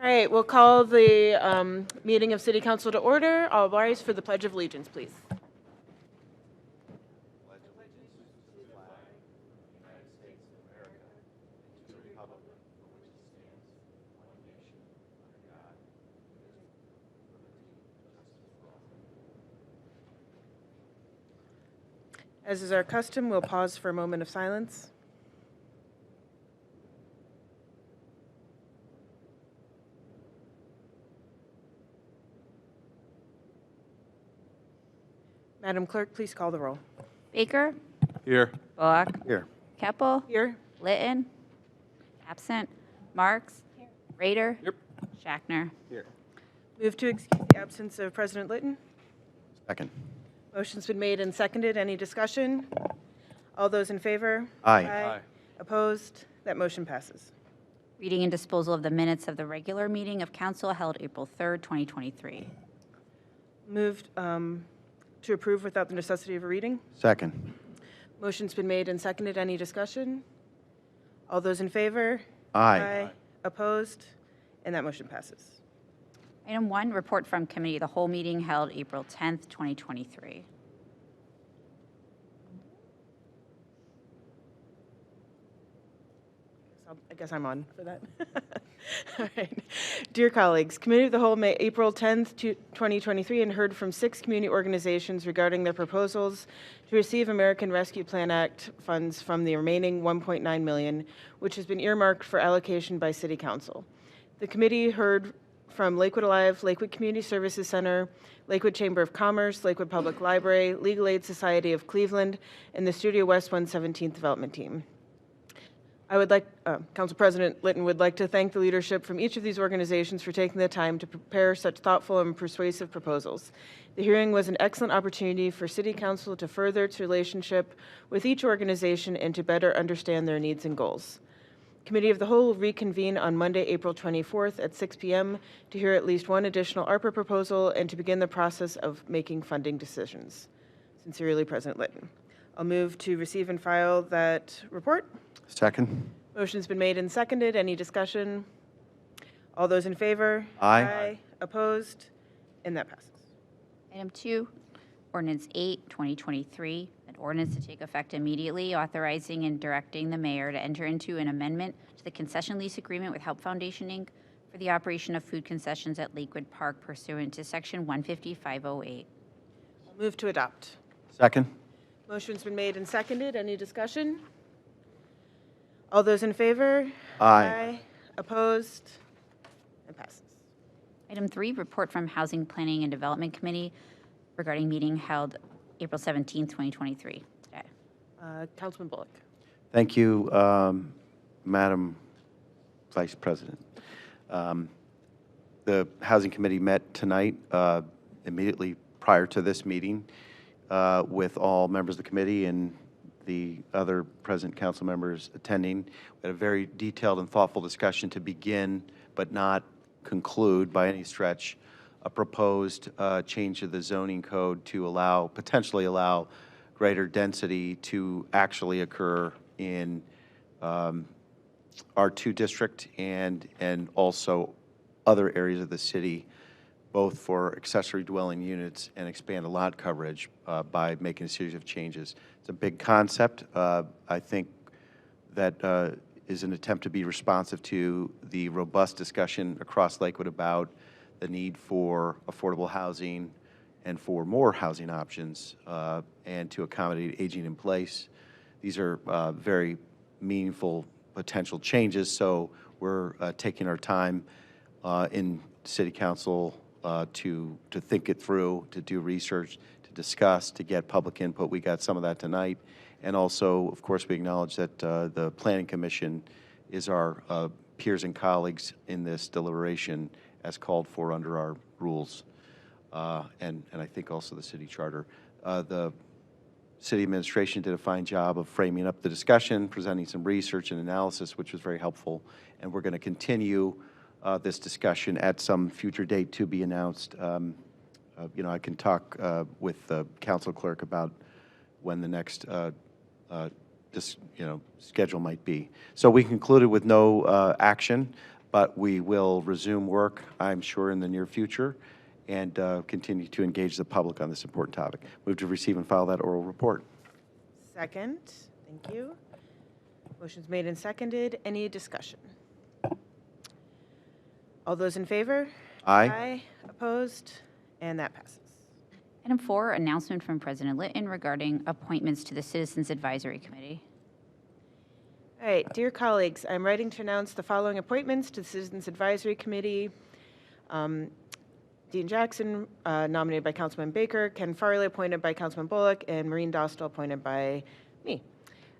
All right, we'll call the meeting of City Council to order. All rise for the Pledge of Allegiance, please. As is our custom, we'll pause for a moment of silence. Madam Clerk, please call the roll. Baker, Here. Bullock, Here. Keppel, Here. Litton, absent, Marks, Rader, Yep. Shackner. Here. Move to excuse the absence of President Litton. Second. Motion's been made and seconded. Any discussion? All those in favor? Aye. Aye. Opposed? That motion passes. Reading and disposal of the minutes of the regular meeting of council held April 3rd, 2023. Moved to approve without the necessity of a reading. Second. Motion's been made and seconded. Any discussion? All those in favor? Aye. Opposed? And that motion passes. Item 1, report from committee of the whole meeting held April 10th, 2023. I guess I'm on for that. All right. Dear colleagues, Committee of the Whole met April 10th, 2023, and heard from 6 community organizations regarding their proposals to receive American Rescue Plan Act funds from the remaining $1.9 million, which has been earmarked for allocation by City Council. The committee heard from Lakewood Alive, Lakewood Community Services Center, Lakewood Chamber of Commerce, Lakewood Public Library, Legal Aid Society of Cleveland, and the Studio West 117th Development Team. I would like, Council President Litton would like to thank the leadership from each of these organizations for taking the time to prepare such thoughtful and persuasive proposals. The hearing was an excellent opportunity for City Council to further its relationship with each organization and to better understand their needs and goals. Committee of the Whole will reconvene on Monday, April 24th at 6 p.m. to hear at least one additional ARPA proposal and to begin the process of making funding decisions. Sincerely, President Litton. I'll move to receive and file that report. Second. Motion's been made and seconded. Any discussion? All those in favor? Aye. Opposed? And that passes. Item 2, ordinance 8, 2023, an ordinance to take effect immediately, authorizing and directing the mayor to enter into an amendment to the concession lease agreement with Help Foundation, Inc. for the operation of food concessions at Lakewood Park pursuant to Section 15508. I'll move to adopt. Second. Motion's been made and seconded. Any discussion? All those in favor? Aye. Opposed? And passes. Item 3, report from Housing Planning and Development Committee regarding meeting held April 17th, 2023. Today. Councilman Bullock. Thank you, Madam Vice President. The Housing Committee met tonight immediately prior to this meeting with all members of the committee and the other present council members attending. We had a very detailed and thoughtful discussion to begin, but not conclude by any stretch, a proposed change to the zoning code to potentially allow greater density to actually occur in R2 district and also other areas of the city, both for accessory dwelling units and expand lot coverage by making a series of changes. It's a big concept. I think that is an attempt to be responsive to the robust discussion across Lakewood about the need for affordable housing and for more housing options and to accommodate aging in place. These are very meaningful potential changes, so we're taking our time in City Council to think it through, to do research, to discuss, to get public input. We got some of that tonight. And also, of course, we acknowledge that the Planning Commission is our peers and colleagues in this deliberation as called for under our rules. And I think also the city charter. The city administration did a fine job of framing up the discussion, presenting some research and analysis, which was very helpful. And we're going to continue this discussion at some future date to be announced. I can talk with the council clerk about when the next schedule might be. So we concluded with no action. but we will resume work, I'm sure, in the near future, and continue to engage the public on this important topic. Move to receive and file that oral report. Second. Thank you. Motion's made and seconded. Any discussion? All those in favor? Aye. Aye. Opposed? And that passes. Item 4, announcement from President Litton regarding appointments to the Citizens Advisory Committee. All right, dear colleagues, I'm writing to announce the following appointments to the Citizens Advisory Committee. Dean Jackson, nominated by Councilman Baker, Ken Farley, appointed by Councilman Bullock, and Maureen Dostal, appointed by me.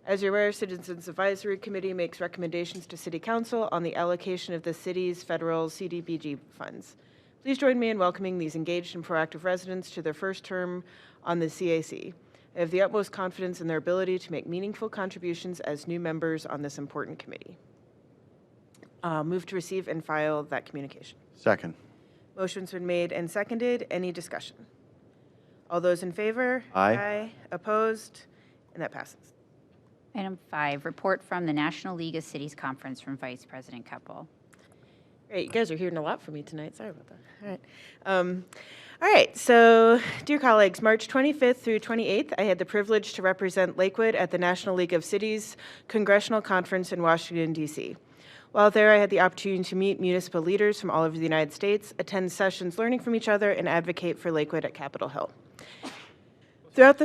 As you're aware, Citizens Advisory Committee makes recommendations to City Council on the allocation of the city's federal CDBG funds. Please join me in welcoming these engaged and proactive residents to their first term on the CAC. I have the utmost confidence in their ability to make meaningful contributions as new members on this important committee. Move to receive and file that communication. Second. Motion's been made and seconded. Any discussion? All those in favor? Aye. Aye. Opposed? And that passes. Item 5, report from the National League of Cities Conference from Vice President Keppel. Great, you guys are hearing a lot from me tonight. Sorry about that. All right, so dear colleagues, March 25th through 28th, I had the privilege to represent Lakewood at the National League of Cities Congressional Conference in Washington, D.C. While there, I had the opportunity to meet municipal leaders from all over the United States, attend sessions learning from each other, and advocate for Lakewood at Capitol Hill. Throughout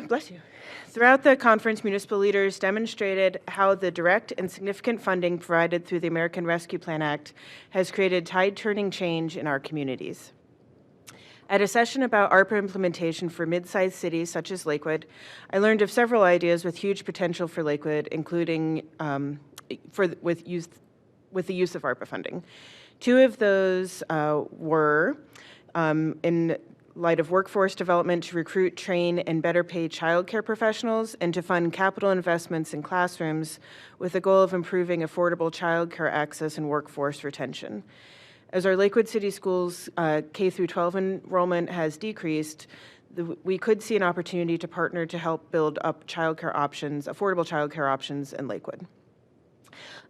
the conference, municipal leaders demonstrated how the direct and significant funding provided through the American Rescue Plan Act has created tide-turning change in our communities. At a session about ARPA implementation for mid-sized cities such as Lakewood, I learned of several ideas with huge potential for Lakewood, including with the use of ARPA funding. Two of those were in light of workforce development to recruit, train, and better pay childcare professionals, and to fund capital investments in classrooms with the goal of improving affordable childcare access and workforce retention. As our Lakewood City Schools K-12 enrollment has decreased, we could see an opportunity to partner to help build up childcare options, affordable childcare options in Lakewood.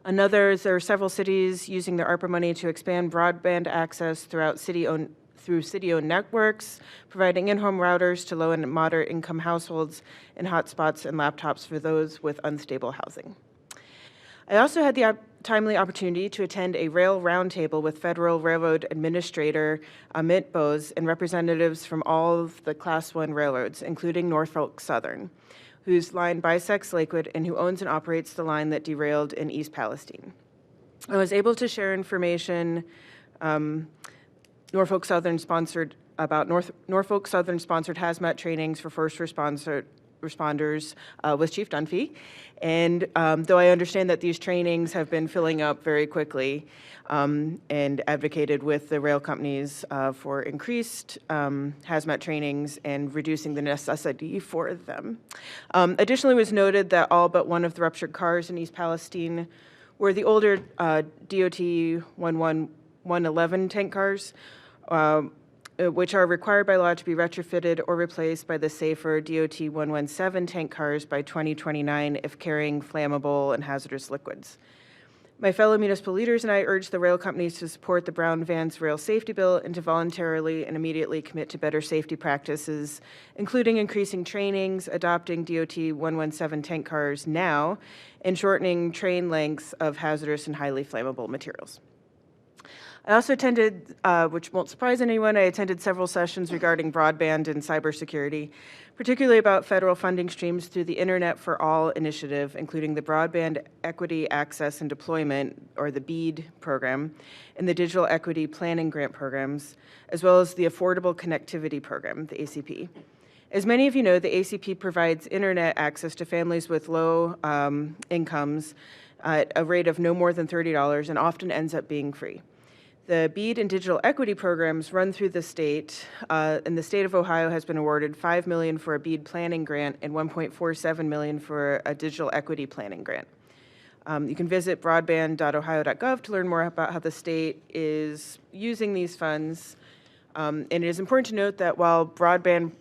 There are several cities using their ARPA money to expand broadband access through city-owned networks, providing in-home routers to low and moderate income households, and hotspots and laptops for those with unstable housing. I also had the timely opportunity to attend a rail roundtable with Federal Railroad Administrator Amit Bose and representatives from all of the Class 1 railroads, including Norfolk Southern, whose line bisects Lakewood and who owns and operates the line that derailed in East Palestine. I was able to share information Norfolk Southern sponsored hazmat trainings for first responders with Chief Dunphy. And though I understand that these trainings have been filling up very quickly, and advocated with the rail companies for increased hazmat trainings and reducing the necessity for them. Additionally, it was noted that all but one of the ruptured cars in East Palestine were the older DOT 111 tank cars, which are required by law to be retrofitted or replaced by the safer DOT 117 tank cars by 2029 if carrying flammable and hazardous liquids. My fellow municipal leaders and I urge the rail companies to support the Brown Vance Rail Safety Bill and to voluntarily and immediately commit to better safety practices, including increasing trainings, adopting DOT 117 tank cars now, and shortening train lengths of hazardous and highly flammable materials. I also attended, which won't surprise anyone, I attended several sessions regarding broadband and cybersecurity, particularly about federal funding streams through the Internet for All initiative, including the Broadband Equity Access and Deployment, or the BEAD program, and the Digital Equity Planning Grant programs, as well as the Affordable Connectivity Program, the ACP. As many of you know, the ACP provides Internet access to families with low incomes at a rate of no more than $30 and often ends up being free. The BEAD and digital equity programs run through the state, and the state of Ohio has been awarded $5 million for a BEAD planning grant and $1.47 million for a digital equity planning grant. You can visit broadband.ohio.gov to learn more about how the state is using these funds. And it is important to note that while broadband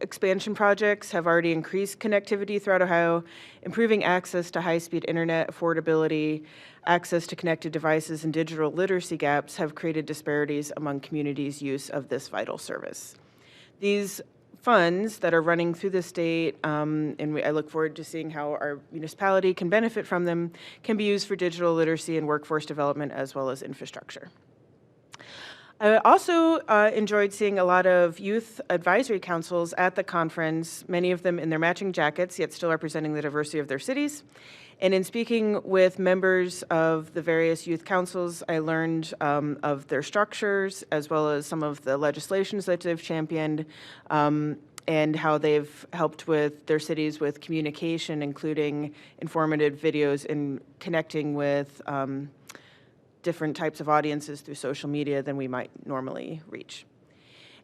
expansion projects have already increased connectivity throughout Ohio, improving access to high-speed internet, affordability, access to connected devices, and digital literacy gaps have created disparities among communities' use of this vital service. These funds that are running through the state, I look forward to seeing how our municipality can benefit from them, can be used for digital literacy and workforce development as well as infrastructure. I also enjoyed seeing a lot of youth advisory councils at the conference, many of them in their matching jackets, yet still representing the diversity of their cities. And in speaking with members of the various youth councils, I learned of their structures, as well as some of the legislations that they've championed, and how they've helped with their cities with communication, including informative videos and connecting with different types of audiences through social media than we might normally reach.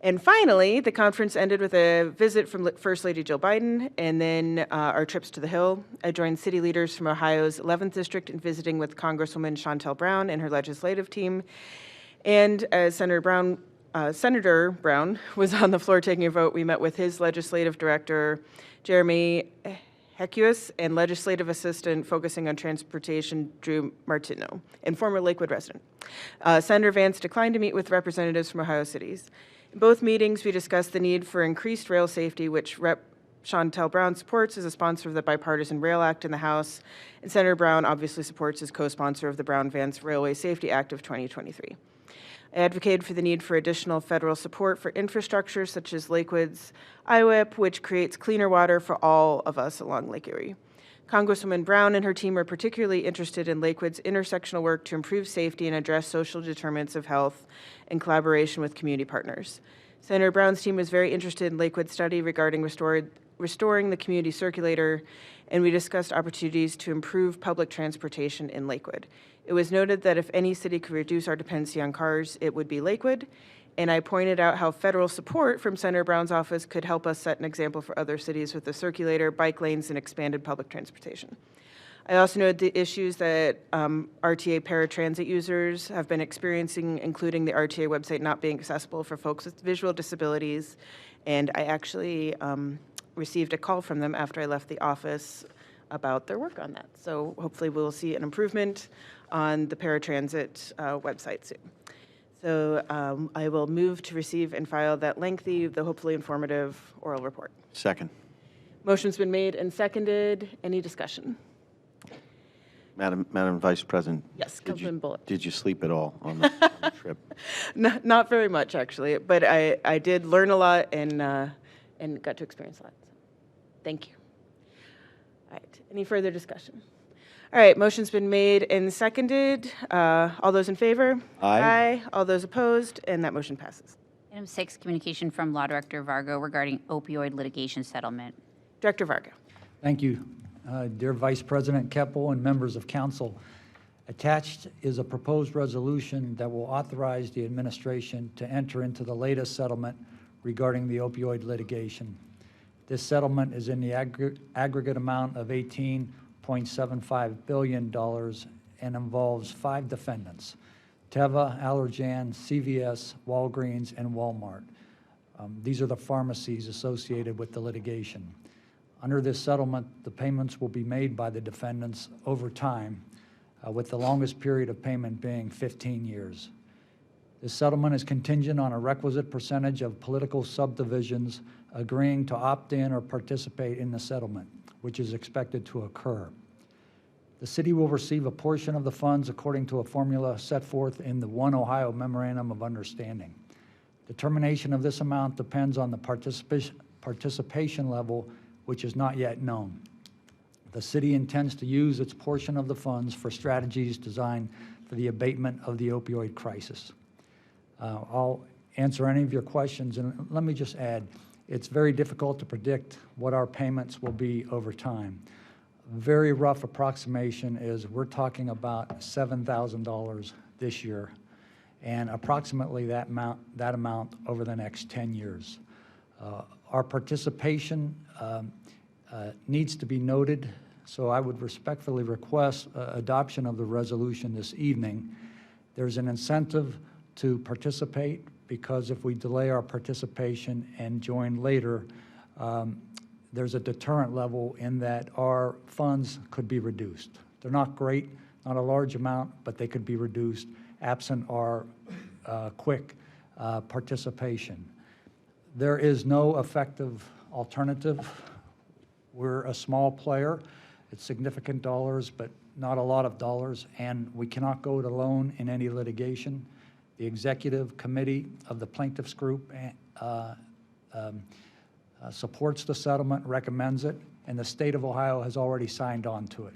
And finally, the conference ended with a visit from First Lady Jill Biden, and then our trips to the Hill. I joined city leaders from Ohio's 11th District in visiting with Congresswoman Shontel Brown and her legislative team. And as Senator Brown was on the floor taking a vote, we met with his legislative director, Jeremy Hecuis, and legislative assistant focusing on transportation, Drew Martineau, and former Lakewood resident. Senator Vance declined to meet with representatives from Ohio cities. In both meetings, we discussed the need for increased rail safety, which Rep. Shontel Brown supports as a sponsor of the Bipartisan Rail Act in the House, and Senator Brown obviously supports as co-sponsor of the Brown-Vance Railway Safety Act of 2023. I advocated for the need for additional federal support for infrastructure such as Lakewood's IWIP, which creates cleaner water for all of us along Lake Erie. Congresswoman Brown and her team are particularly interested in Lakewood's intersectional work to improve safety and address social determinants of health in collaboration with community partners. Senator Brown's team was very interested in Lakewood's study regarding restoring the community circulator, and we discussed opportunities to improve public transportation in Lakewood. It was noted that if any city could reduce our dependency on cars, it would be Lakewood, and I pointed out how federal support from Senator Brown's office could help us set an example for other cities with the circulator, bike lanes, and expanded public transportation. I also noted the issues that RTA paratransit users have been experiencing, including the RTA website not being accessible for folks with visual disabilities, and I actually received a call from them after I left the office about their work on that. So hopefully we'll see an improvement on the paratransit website soon. So I will move to receive and file that lengthy, though hopefully informative, oral report. Second. Motion's been made and seconded. Any discussion? Madam Vice President. Yes, Councilman Bullock. Did you sleep at all on the trip? Not very much, actually, but I did learn a lot and got to experience a lot. So thank you. All right, any further discussion? All right, motion's been made and seconded. All those in favor? Aye. Aye. All those opposed? And that motion passes. Item 6, communication from Law Director Vargo regarding opioid litigation settlement. Director Varga. Thank you. Dear Vice President Keppel and members of council, attached is a proposed resolution that will authorize the administration to enter into the latest settlement regarding the opioid litigation. This settlement is in the aggregate amount of $18.75 billion and involves 5 defendants: Teva, Allergan, CVS, Walgreens, and Walmart. These are the pharmacies associated with the litigation. Under this settlement, the payments will be made by the defendants over time, with the longest period of payment being 15 years. This settlement is contingent on a requisite percentage of political subdivisions agreeing to opt in or participate in the settlement, which is expected to occur. The city will receive a portion of the funds according to a formula set forth in the One Ohio Memorandum of Understanding. Determination of this amount depends on the participation level, which is not yet known. The city intends to use its portion of the funds for strategies designed for the abatement of the opioid crisis. I'll answer any of your questions, and let me just add, it's very difficult to predict what our payments will be over time. A very rough approximation is we're talking about $7,000 this year, and approximately that amount over the next 10 years. Our participation needs to be noted, so I would respectfully request adoption of the resolution this evening. There's an incentive to participate, because if we delay our participation and join later, there's a deterrent level in that our funds could be reduced. They're not great, not a large amount, but they could be reduced absent our quick participation. There is no effective alternative. We're a small player. It's significant dollars, but not a lot of dollars, and we cannot go it alone in any litigation. The executive committee of the plaintiffs group supports the settlement, recommends it, and the state of Ohio has already signed on to it.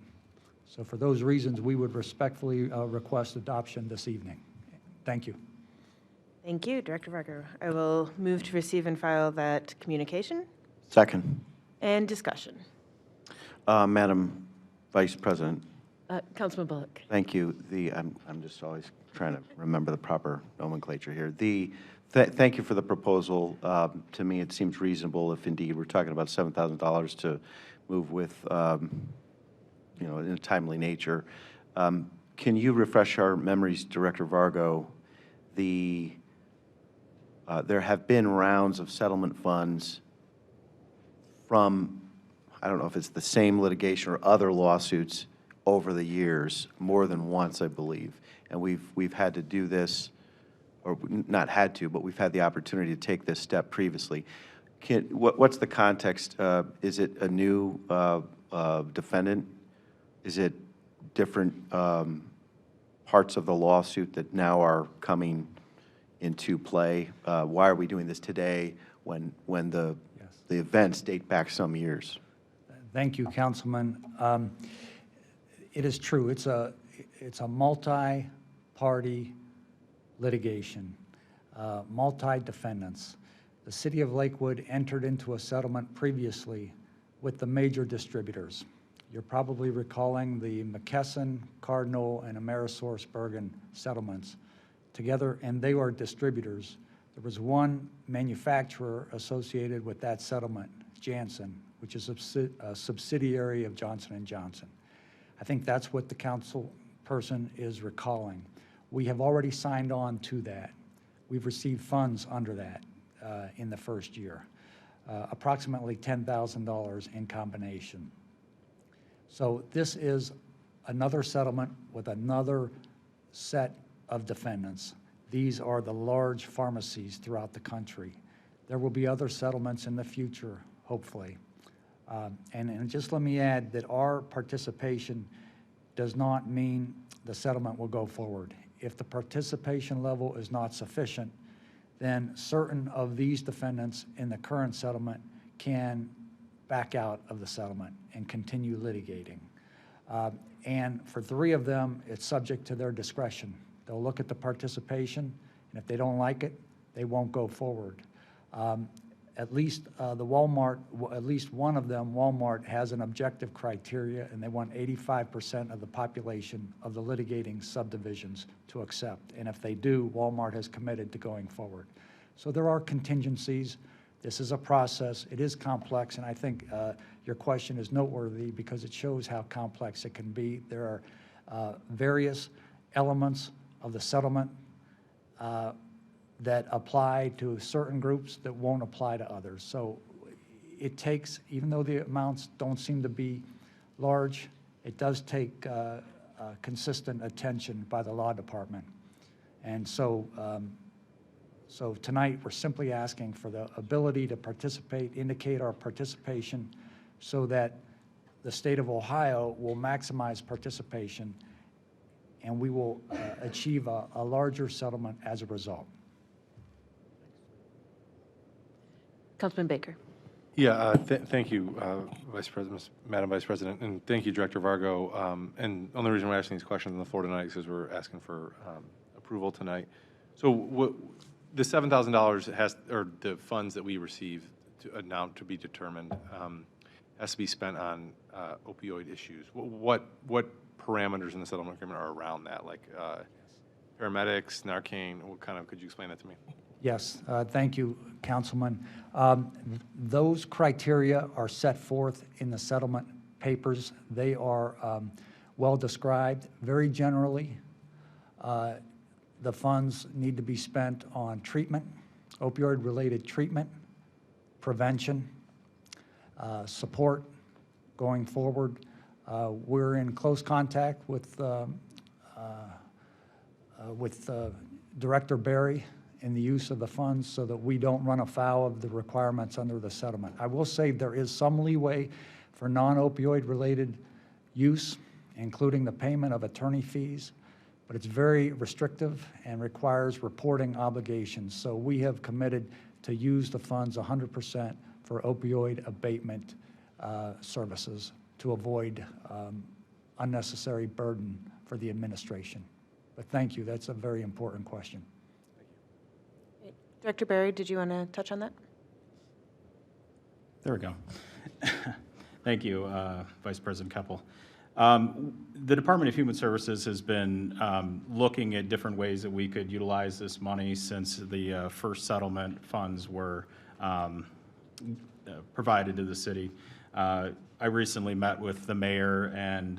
So for those reasons, we would respectfully request adoption this evening. Thank you. Thank you, Director Vargo. I will move to receive and file that communication Second. and discussion. Madam Vice President, Councilman Bullock. thank you. I'm just always trying to remember the proper nomenclature here. Thank you for the proposal. To me, it seems reasonable if indeed we're talking about $7,000 to move with, in a timely nature. Can you refresh our memories, Director Vargo? There have been rounds of settlement funds from, I don't know if it's the same litigation or other lawsuits over the years, more than once, I believe. And we've had to do this, or not had to, but we've had the opportunity to take this step previously. What's the context? Is it a new defendant? Is it different parts of the lawsuit that now are coming into play? Why are we doing this today when the events date back some years? Thank you, Councilman. It is true. It's a multi-party litigation, multi-defendants. The City of Lakewood entered into a settlement previously with the major distributors. You're probably recalling the McKesson, Cardinal, and AmerisourceBergen settlements together, and they were distributors. There was one manufacturer associated with that settlement, Janssen, which is a subsidiary of Johnson & Johnson. I think that's what the council person is recalling. We have already signed on to that. We've received funds under that in the first year, approximately $10,000 in combination. So this is another settlement with another set of defendants. These are the large pharmacies throughout the country. There will be other settlements in the future, hopefully. And just let me add that our participation does not mean the settlement will go forward. If the participation level is not sufficient, then certain of these defendants in the current settlement can back out of the settlement and continue litigating. And for 3 of them, it's subject to their discretion. They'll look at the participation, and if they don't like it, they won't go forward. At least at least one of them, Walmart, has an objective criteria, and they want 85% of the population of the litigating subdivisions to accept. And if they do, Walmart has committed to going forward. So there are contingencies. This is a process. It is complex, and I think your question is noteworthy because it shows how complex it can be. There are various elements of the settlement that apply to certain groups that won't apply to others. So it takes, even though the amounts don't seem to be large, it does take consistent attention by the law department. And so, so tonight we're simply asking for the ability to participate, indicate our participation so that the state of Ohio will maximize participation and we will achieve a larger settlement as a result. Councilman Baker. Yeah, thank you, Madam Vice President, and thank you, Director Vargo. And the only reason we're asking these questions on the floor tonight is because we're asking for approval tonight. So the $7,000 has, or the funds that we receive now to be determined, has to be spent on opioid issues. What parameters in the settlement agreement are around that, like paramedics, Narcan? What kind of? Could you explain that to me? Yes, thank you, Councilman. Those criteria are set forth in the settlement papers. They are well described. Very generally, the funds need to be spent on treatment, opioid-related treatment, prevention, support going forward. We're in close contact with Director Barry in the use of the funds so that we don't run afoul of the requirements under the settlement. I will say there is some leeway for non-opioid related use, including the payment of attorney fees, but it's very restrictive and requires reporting obligations. So we have committed to use the funds 100% for opioid abatement services to avoid unnecessary burden for the administration. But thank you, that's a very important question. Director Barry, did you want to touch on that? There we go. Thank you, Vice President Keppel. The Department of Human Services has been looking at different ways that we could utilize this money since the first settlement funds were provided to the city. I recently met with the mayor and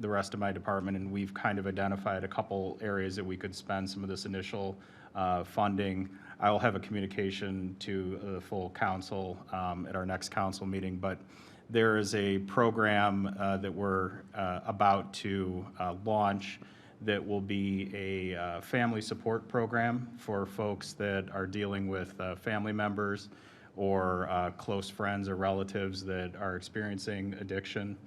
the rest of my department, and we've kind of identified a couple areas that we could spend some of this initial funding. I will have a communication to the full council at our next council meeting, but there is a program that we're about to launch that will be a family support program for folks that are dealing with family members or close friends or relatives that are experiencing addiction,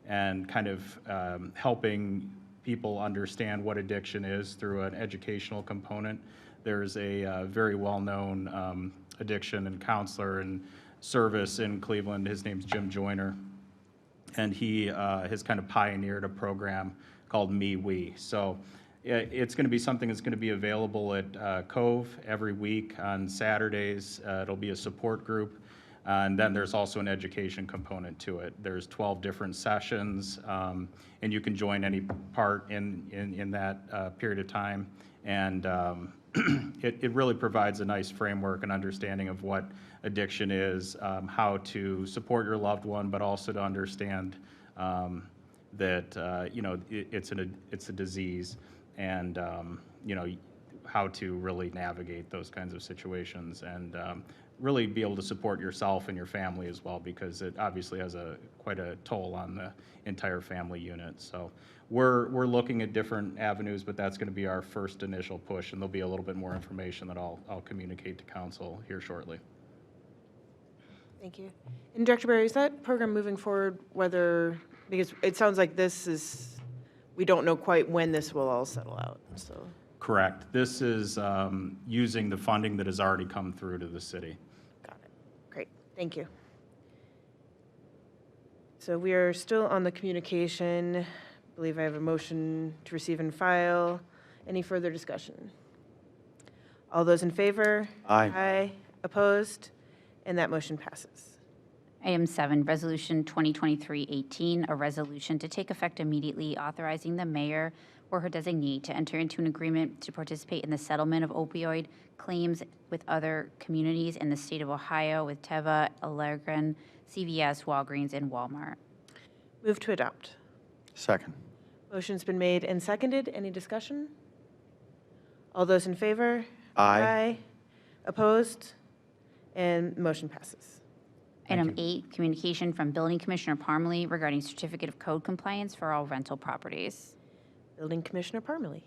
and kind of helping people understand what addiction is through an educational component. There's a very well-known addiction and counselor and service in Cleveland. His name's Jim Joyner, and he has kind of pioneered a program called MeWe. So it's going to be something that's going to be available at Cove every week on Saturdays. It'll be a support group, and then there's also an education component to it. There's 12 different sessions, and you can join any part in that period of time. And it really provides a nice framework and understanding of what addiction is, how to support your loved one, but also to understand that it's a disease, and how to really navigate those kinds of situations, and really be able to support yourself and your family as well, because it obviously has quite a toll on the entire family unit. So we're looking at different avenues, but that's going to be our first initial push, and there'll be a little bit more information that I'll communicate to council here shortly. Thank you. And Director Barry, is that program moving forward, because it sounds like we don't know quite when this will all settle out, so. Correct. This is using the funding that has already come through to the city. Got it. Great, thank you. So we are still on the communication. I believe I have a motion to receive and file. Any further discussion? All those in favor? Aye. Aye. Opposed? And that motion passes. Item 7, Resolution 2023-18, a resolution to take effect immediately authorizing the mayor or her designee to enter into an agreement to participate in the settlement of opioid claims with other communities in the state of Ohio with Teva, Allergan, CVS, Walgreens, and Walmart. Move to adopt. Second. Motion's been made and seconded. Any discussion? All those in favor? Aye. Opposed? And motion passes. Item 8, communication from Building Commissioner Parmalee regarding certificate of code compliance for all rental properties. Building Commissioner Parmalee.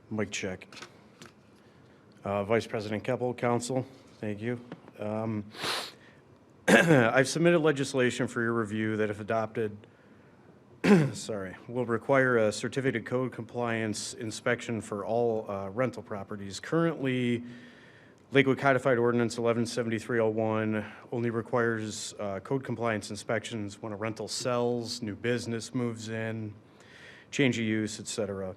Mic check. Vice President Keppel, Council, thank you. I've submitted legislation for your review that, if adopted, will require a certificate of code compliance inspection for all rental properties. Currently, Lakewood Codified Ordinance 117301 only requires code compliance inspections when a rental sells, new business moves in, change of use, et cetera.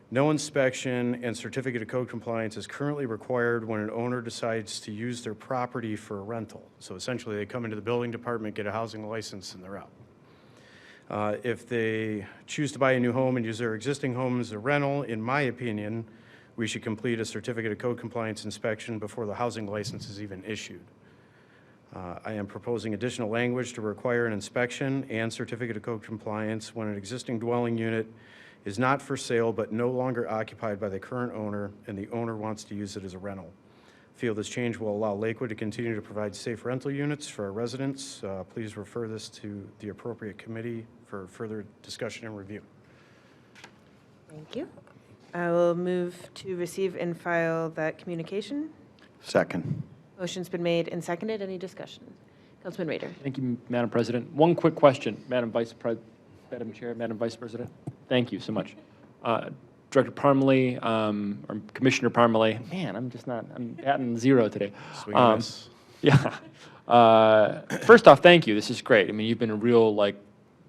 No inspection and certificate of code compliance is currently required when an owner decides to use their property for a rental. So essentially, they come into the building department, get a housing license, and they're out. If they choose to buy a new home and use their existing home as a rental, in my opinion, we should complete a certificate of code compliance inspection before the housing license is even issued. I am proposing additional language to require an inspection and certificate of code compliance when an existing dwelling unit is not for sale but no longer occupied by the current owner, and the owner wants to use it as a rental. Feel this change will allow Lakewood to continue to provide safe rental units for our residents. Please refer this to the appropriate committee for further discussion and review. Thank you. I will move to receive and file that communication. Second. Motion's been made and seconded. Any discussion? Councilman Rader. Thank you, Madam President. One quick question, Madam Chair, Madam Vice President. Thank you so much. Director Parmalee, or Commissioner Parmalee, man, I'm batting zero today. Swing and miss. Yeah. First off, thank you. This is great. I mean, you've been a real,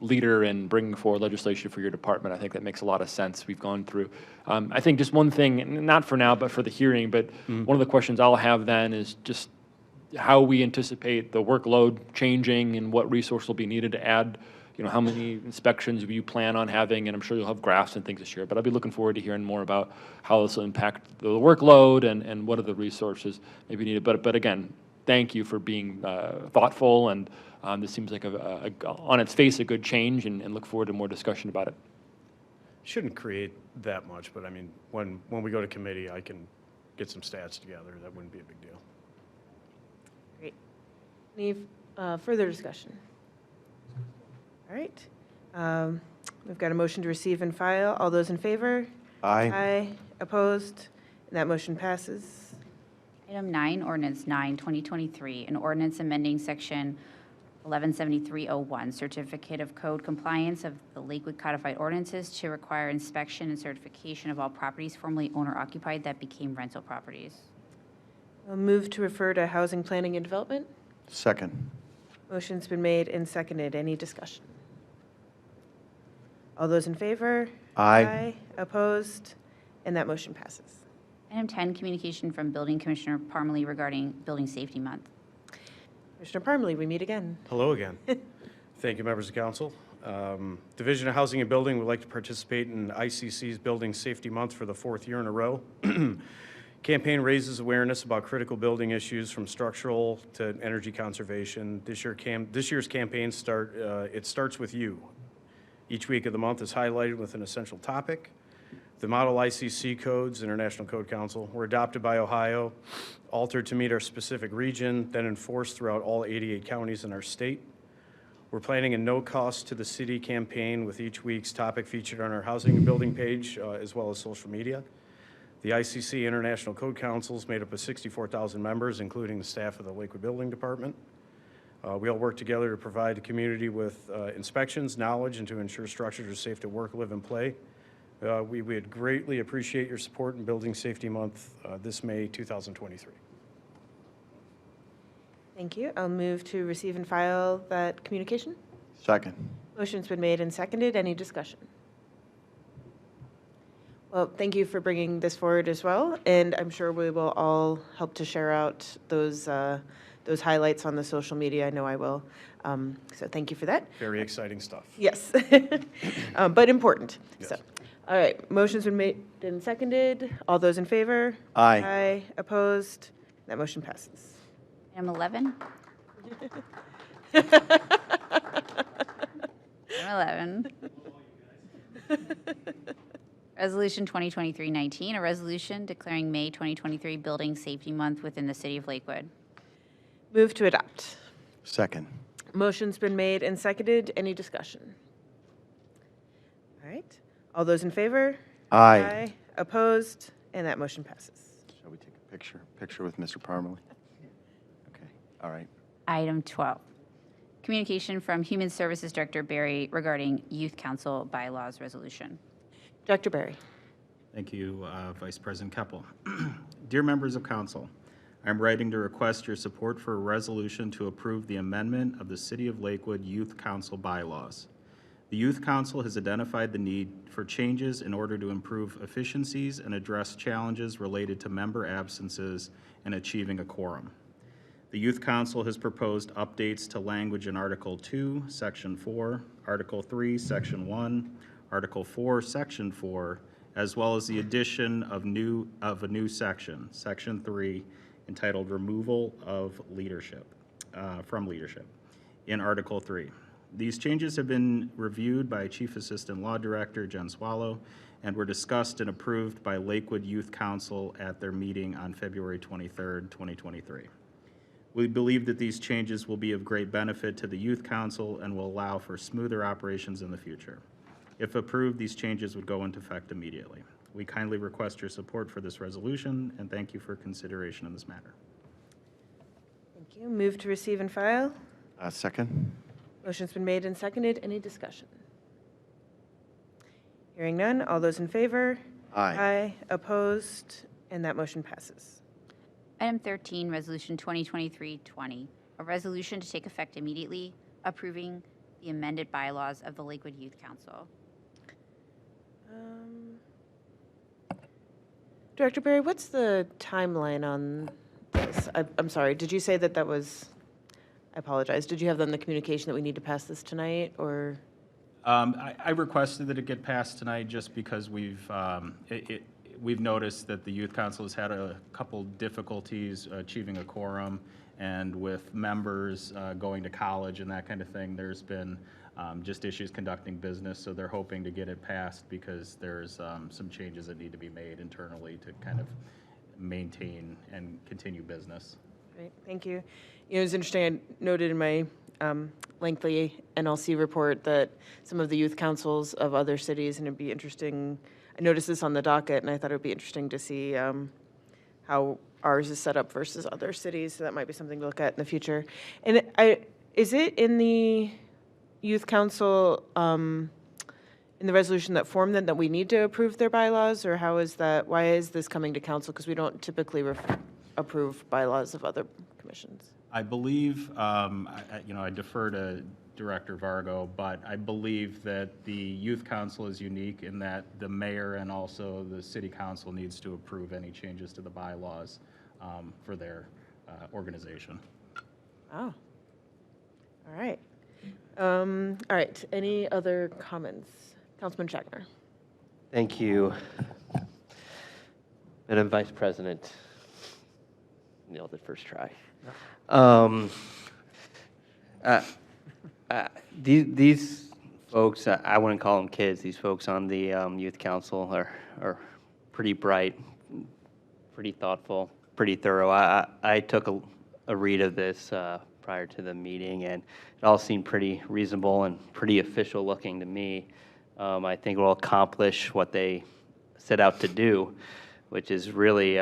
leader in bringing forward legislation for your department. I think that makes a lot of sense. We've gone through. I think just one thing, not for now, but for the hearing, but one of the questions I'll have then is just how we anticipate the workload changing and what resource will be needed to add, how many inspections you plan on having, and I'm sure you'll have graphs and things this year, but I'll be looking forward to hearing more about how this will impact the workload and what are the resources maybe needed. But again, thank you for being thoughtful, and this seems like on its face a good change, and look forward to more discussion about it. Shouldn't create that much, but I mean, when we go to committee, I can get some stats together. That wouldn't be a big deal. Great. Any further discussion? All right. We've got a motion to receive and file. All those in favor? Aye. Aye. Opposed? And that motion passes. Item 9, Ordinance 9, 2023, an ordinance amending Section 117301, Certificate of Code Compliance of the Lakewood Codified Ordinances to require inspection and certification of all properties formerly owner-occupied that became rental properties. I'll move to refer to Housing Planning and Development. Second. Motion's been made and seconded. Any discussion? All those in favor? Aye. Opposed? And that motion passes. Item 10, communication from Building Commissioner Parmalee regarding Building Safety Month. Commissioner Parmalee, we meet again. Hello again. Thank you, members of council. Division of Housing and Building would like to participate in ICC's Building Safety Month for the 4th year in a row. Campaign raises awareness about critical building issues from structural to energy conservation. This year's campaign starts with you. Each week of the month is highlighted with an essential topic. The model ICC codes, International Code Council, were adopted by Ohio, altered to meet our specific region, then enforced throughout all 88 counties in our state. We're planning a no-cost to the city campaign with each week's topic featured on our housing and building page, as well as social media. The ICC International Code Council is made up of 64,000 members, including the staff of the Lakewood Building Department. We all work together to provide the community with inspections, knowledge, and to ensure structures are safe to work, live, and play. We would greatly appreciate your support in Building Safety Month this May 2023. Thank you. I'll move to receive and file that communication. Second. Motion's been made and seconded. Any discussion? Well, thank you for bringing this forward as well, and I'm sure we will all help to share out those highlights on the social media. I know I will. So thank you for that. Very exciting stuff. Yes, but important. Yes. So, all right, motion's been made and seconded. All those in favor? Aye. Aye. Opposed? That motion passes. Item 11. Item 11. Resolution 2023-19, a resolution declaring May 2023 Building Safety Month within the city of Lakewood. Move to adopt. Second. Motion's been made and seconded. Any discussion? All right. All those in favor? Aye. Opposed? And that motion passes. Shall we take a picture with Mr. Parmalee? Okay, all right. Item 12, communication from Human Services Director Barry regarding Youth Council bylaws resolution. Dr. Berry. Thank you, Vice President Keppel. Dear members of council, I'm writing to request your support for a resolution to approve the amendment of the City of Lakewood Youth Council bylaws. The Youth Council has identified the need for changes in order to improve efficiencies and address challenges related to member absences and achieving a quorum. The Youth Council has proposed updates to language in Article 2, Section 4, Article 3, Section 1, Article 4, Section 4, as well as the addition of a new section, Section 3, entitled Removal of Leadership, from Leadership, in Article 3. These changes have been reviewed by Chief Assistant Law Director Jen Swallow and were discussed and approved by Lakewood Youth Council at their meeting on February 23rd, 2023. We believe that these changes will be of great benefit to the Youth Council and will allow for smoother operations in the future. If approved, these changes would go into effect immediately. We kindly request your support for this resolution and thank you for consideration in this matter. Thank you. Move to receive and file. Second? Motion's been made and seconded. Any discussion? Hearing none. All those in favor? Aye. Aye. Opposed? And that motion passes. Item 13, Resolution 2023-20, a resolution to take effect immediately, approving the amended bylaws of the Lakewood Youth Council. Director Barry, what's the timeline on this? I'm sorry, did you say that that was, I apologize, did you have then the communication that we need to pass this tonight, or? I requested that it get passed tonight just because we've noticed that the Youth Council has had a couple difficulties achieving a quorum, and with members going to college and that kind of thing, there's been just issues conducting business, so they're hoping to get it passed because there's some changes that need to be made internally to kind of maintain and continue business. Great, thank you. You know, it's interesting, I noted in my lengthy NLC report that some of the youth councils of other cities, and it'd be interesting, I noticed this on the docket, and I thought it would be interesting to see how ours is set up versus other cities, so that might be something to look at in the future. And is it in the youth council, in the resolution that formed them, that we need to approve their bylaws, or how is that, why is this coming to council? Because we don't typically approve bylaws of other commissions. I believe, I defer to Director Vargo, but I believe that the Youth Council is unique in that the mayor and also the city council needs to approve any changes to the bylaws for their organization. Oh, all right. All right, any other comments? Councilman Schackner. Thank you, Madam Vice President. Nailed it first try. These folks, I wouldn't call them kids, these folks on the Youth Council are pretty bright, pretty thoughtful, pretty thorough. I took a read of this prior to the meeting, and it all seemed pretty reasonable and pretty official looking to me. I think it will accomplish what they set out to do, which is really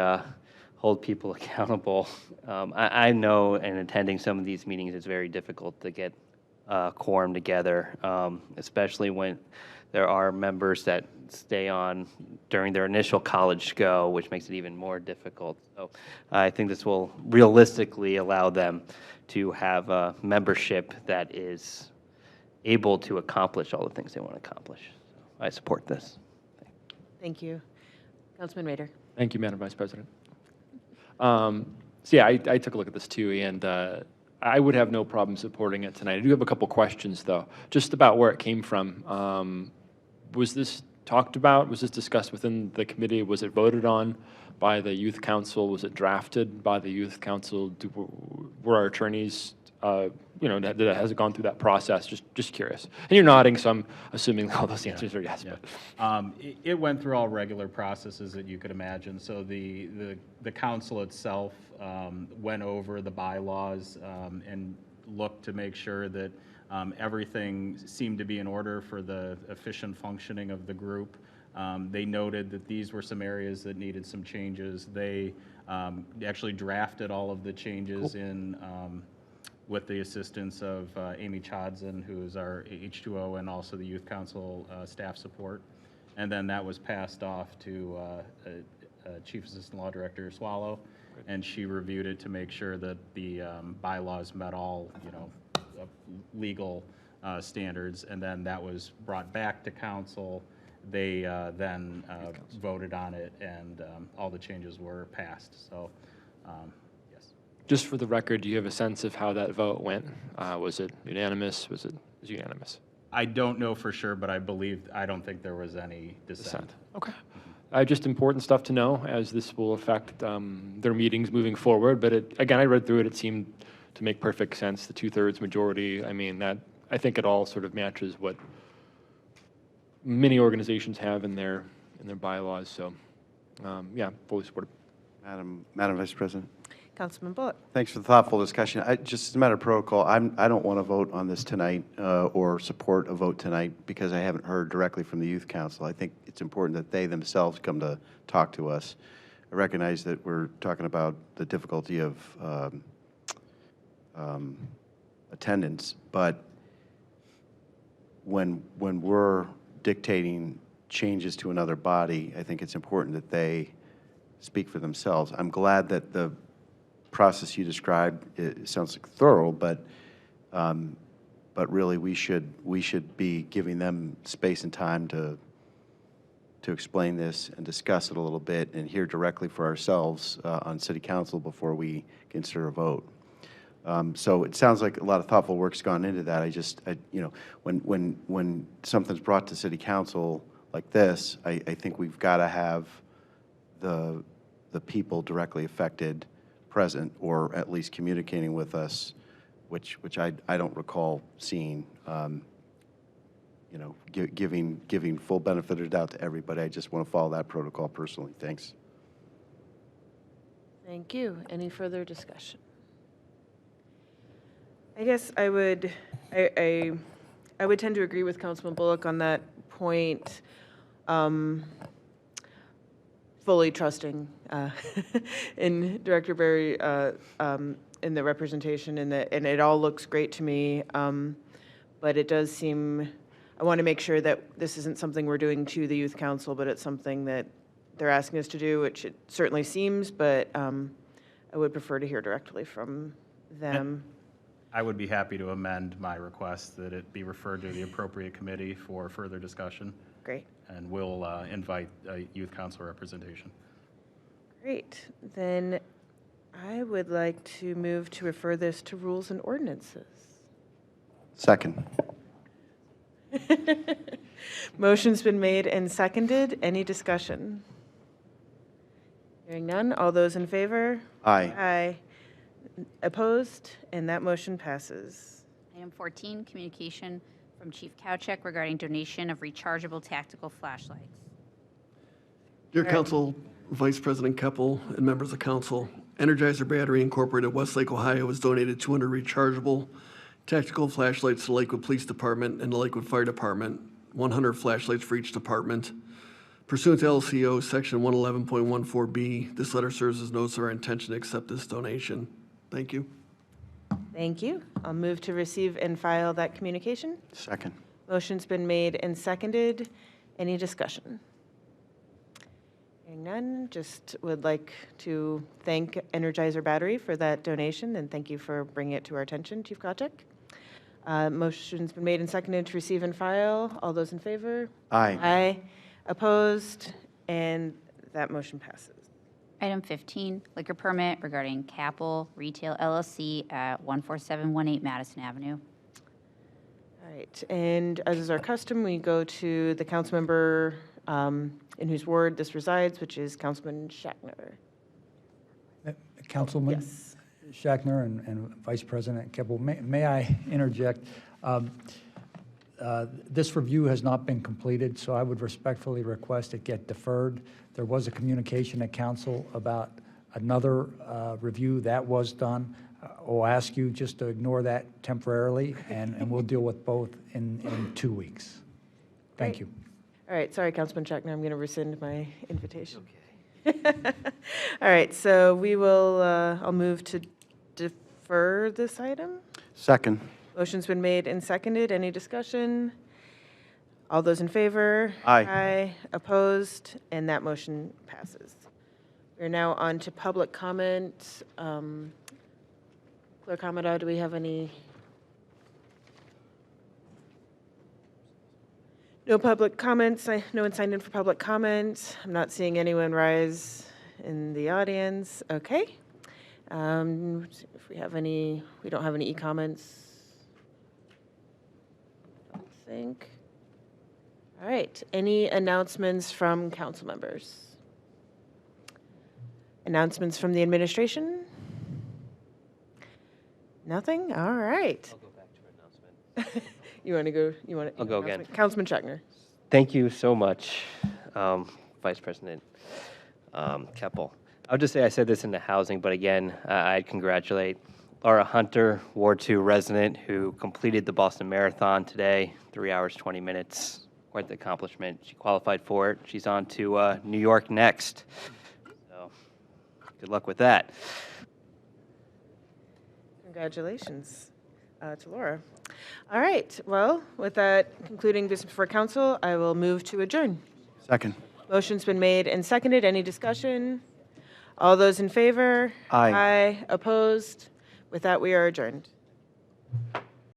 hold people accountable. I know in attending some of these meetings, it's very difficult to get quorum together, especially when there are members that stay on during their initial college go, which makes it even more difficult. So I think this will realistically allow them to have a membership that is able to accomplish all the things they want to accomplish. So I support this. Thank you. Councilman Rader. Thank you, Madam Vice President. So yeah, I took a look at this too, and I would have no problem supporting it tonight. I do have a couple questions, though, just about where it came from. Was this talked about? Was this discussed within the committee? Was it voted on by the Youth Council? Was it drafted by the Youth Council? Were our attorneys, has it gone through that process? Just curious. And you're nodding, so I'm assuming all those answers are yes. Yeah. But. It went through all regular processes that you could imagine. So the council itself went over the bylaws and looked to make sure that everything seemed to be in order for the efficient functioning of the group. They noted that these were some areas that needed some changes. They actually drafted all of the changes in with the assistance of Amy Chodson, who is our H2O and also the Youth Council staff support. And then that was passed off to Chief Assistant Law Director Swallow, and she reviewed it to make sure that the bylaws met all, legal standards. And then that was brought back to council. They then voted on it, and all the changes were passed. So, yes. Just for the record, do you have a sense of how that vote went? Was it unanimous? Was it unanimous? I don't know for sure, but I don't think there was any dissent. Okay. Just important stuff to know, as this will affect their meetings moving forward. But again, I read through it. It seemed to make perfect sense. The 2/3 majority. I mean, that I think it all sort of matches what many organizations have in their bylaws, so, yeah, fully supportive. Madam Vice President. Councilman Bullock. Thanks for the thoughtful discussion. Just as a matter of protocol, I don't want to vote on this tonight or support a vote tonight because I haven't heard directly from the Youth Council. I think it's important that they themselves come to talk to us. I recognize that we're talking about the difficulty of attendance, but when we're dictating changes to another body, I think it's important that they speak for themselves. I'm glad that the process you described, it sounds like thorough, but really we should be giving them space and time to explain this and discuss it a little bit and hear directly for ourselves on City Council before we consider a vote. So it sounds like a lot of thoughtful work's gone into that. You know, when something's brought to City Council like this, I think we've got to have the people directly affected present, or at least communicating with us, which I don't recall seeing. You know, giving full benefit of the doubt to everybody. I just want to follow that protocol personally. Thanks. Thank you. Any further discussion? I guess I would tend to agree with Councilman Bullock on that point. Fully trusting in Director Berry in the representation, and it all looks great to me. But it does seem, I want to make sure that this isn't something we're doing to the Youth Council, but it's something that they're asking us to do, which it certainly seems, but I would prefer to hear directly from them. I would be happy to amend my request that it be referred to the appropriate committee for further discussion, Great. and we'll invite youth council representation. Great. Then I would like to move to refer this to Rules and Ordinances. Second. Motion's been made and seconded. Any discussion? Hearing none. All those in favor? Aye. Aye. Opposed? And that motion passes. Item 14, communication from Chief Kowchek regarding donation of rechargeable tactical flashlights. Dear Council, Vice President Keppel, and members of council, Energizer Battery Incorporated, Westlake, Ohio, has donated 200 rechargeable tactical flashlights to the Lakewood Police Department and the Lakewood Fire Department, 100 flashlights for each department. Pursuant to LCO Section 111.14B, this letter serves as notice of our intention to accept this donation. Thank you. Thank you. I'll move to receive and file that communication. Second. Motion's been made and seconded. Any discussion? Hearing none, just would like to thank Energizer Battery for that donation, and thank you for bringing it to our attention, Chief Kowchek. Motion's been made and seconded to receive and file. All those in favor? Aye. Aye. Opposed? And that motion passes. Item 15, liquor permit regarding Capel Retail LLC at 14718 Madison Avenue. All right, and as is our custom, we go to the council member in whose ward this resides, which is Councilman Schachtner. Councilman Yes. Schachtner and Vice President Keppel, may I interject? This review has not been completed, so I would respectfully request it get deferred. There was a communication at council about another review that was done. I'll ask you just to ignore that temporarily, and we'll deal with both in 2 weeks. Thank you. All right, sorry, Councilman Schachtner, I'm going to rescind my invitation. Okay. All right, so we will, I'll move to defer this item. Second. Motion's been made and seconded. Any discussion? All those in favor? Aye. Aye. Opposed? And that motion passes. We're now on to public comment. Clerk Hamada, do we have any? No public comments. No one signed in for public comment. I'm not seeing anyone rise in the audience. Okay. If we have any, we don't have any e-comments. I think. All right. Any announcements from council members? Announcements from the administration? Nothing? All right. I'll go back to announcement. You want to go, you want to? I'll go again. Councilman Shatner. Thank you so much, Vice President Keppel. I'll just say I said this in the housing, but again, I'd congratulate Laura Hunter, Ward 2 resident, who completed the Boston Marathon today, 3 hours, 20 minutes. Quite the accomplishment. She qualified for it. She's on to New York next. So good luck with that. Congratulations to Laura. All right, well, with that concluding business before council, I will move to adjourn. Second. Motion's been made and seconded. Any discussion? All those in favor? Aye. Aye. Opposed? With that, we are adjourned.